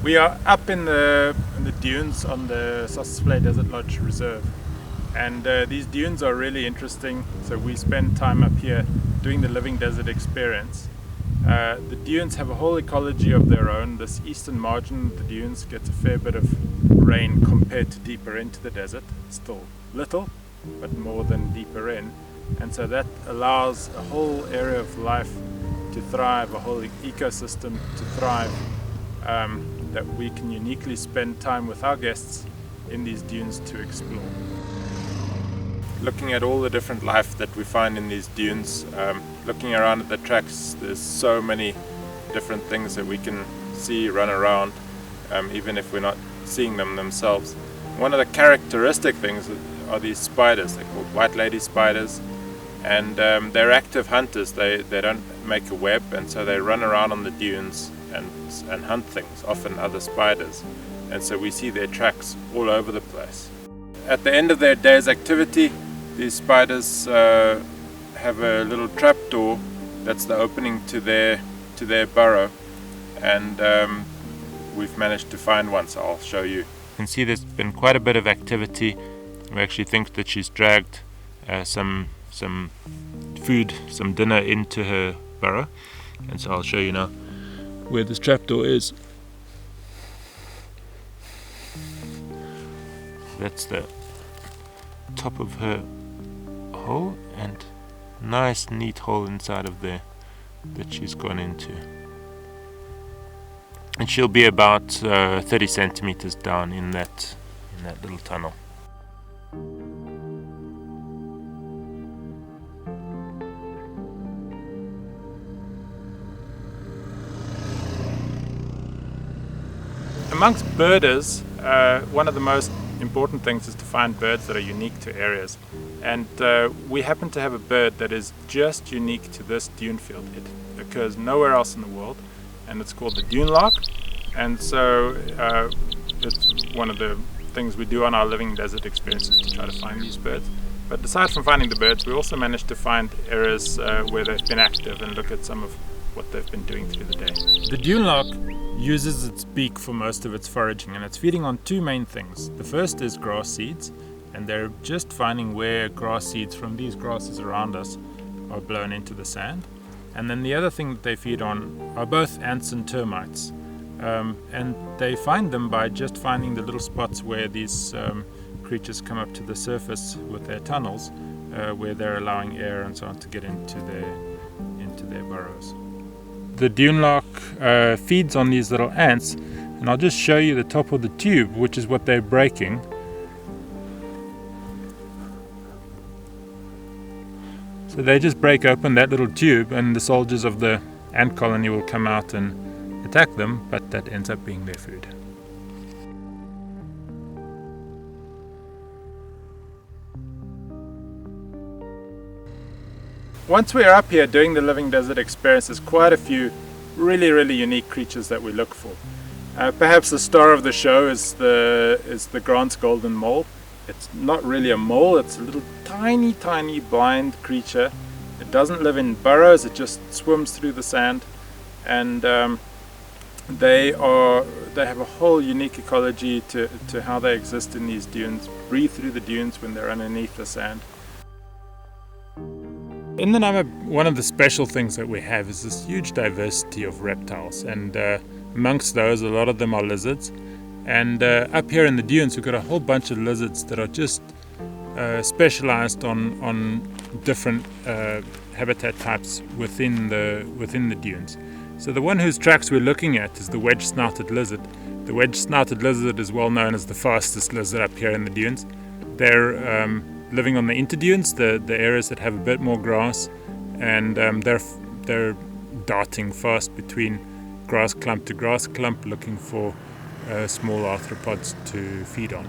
We are up in the dunes on the Sossusvlei Desert Reserve, and these dunes are really interesting. So we spend time up here doing the living desert experience. The dunes have a whole ecology of their own. This eastern margin of the dunes gets a fair bit of rain compared to deeper into the desert. Still little, but more than deeper in, and so that allows a whole area of life to thrive, a whole ecosystem to thrive, that we can uniquely spend time with our guests in these dunes to explore. Looking at all the different life that we find in these dunes, looking around at the tracks, there's so many different things that we can see run around, even if we're not seeing them themselves. One of the characteristic things are these spiders. They're called white lady spiders, and they're active hunters. They don't make a web, and so they run around on the dunes and hunt things, often other spiders, and so we see their tracks all over the place. At the end of their day's activity, these spiders have a little trap door that's the opening to their burrow, and we've managed to find one, so I'll show you. You can see there's been quite a bit of activity. We actually think that she's dragged some food, some dinner into her burrow, and so I'll show you now where this trapdoor is. That's the top of her hole, and nice neat hole inside of there that she's gone into, and she'll be about 30 centimeters down in that little tunnel. Amongst birders, one of the most important things is to find birds that are unique to areas, and we happen to have a bird that is just unique to this dune field. It occurs nowhere else in the world, and it's called the dune lark, and so it's one of the things we do on our living desert experiences to try to find these birds. But aside from finding the birds, we also managed to find areas where they've been active and look at some of what they've been doing through the day. The dune lark uses its beak for most of its foraging, and it's feeding on two main things. The first is grass seeds, and they're just finding where grass seeds from these grasses around us are blown into the sand. And then the other thing that they feed on are both ants and termites, and they find them by just finding the little spots where these creatures come up to the surface with their tunnels, where they're allowing air and so on to get into their burrows. The dune lark feeds on these little ants, and I'll just show you the top of the tube, which is what they're breaking. So they just break open that little tube, and the soldiers of the ant colony will come out and attack them, but that ends up being their food. Once we're up here doing the living desert experience, there's quite a few really unique creatures that we look for. Perhaps the star of the show is the Grant's golden mole. It's not really a mole, it's a little tiny blind creature. It doesn't live in burrows, it just swims through the sand, and they have a whole unique ecology to how they exist in these dunes, breathe through the dunes when they're underneath the sand. In the Namib, one of the special things that we have is this huge diversity of reptiles, and amongst those a lot of them are lizards, and up here in the dunes we've got a whole bunch of lizards that are just specialized on different habitat types within the dunes. So the one whose tracks we're looking at is the wedge-snouted lizard. The wedge-snouted lizard is well known as the fastest lizard up here in the dunes. They're living on the interdunes, the areas that have a bit more grass, and they're darting fast between grass clump to grass clump, looking for small arthropods to feed on.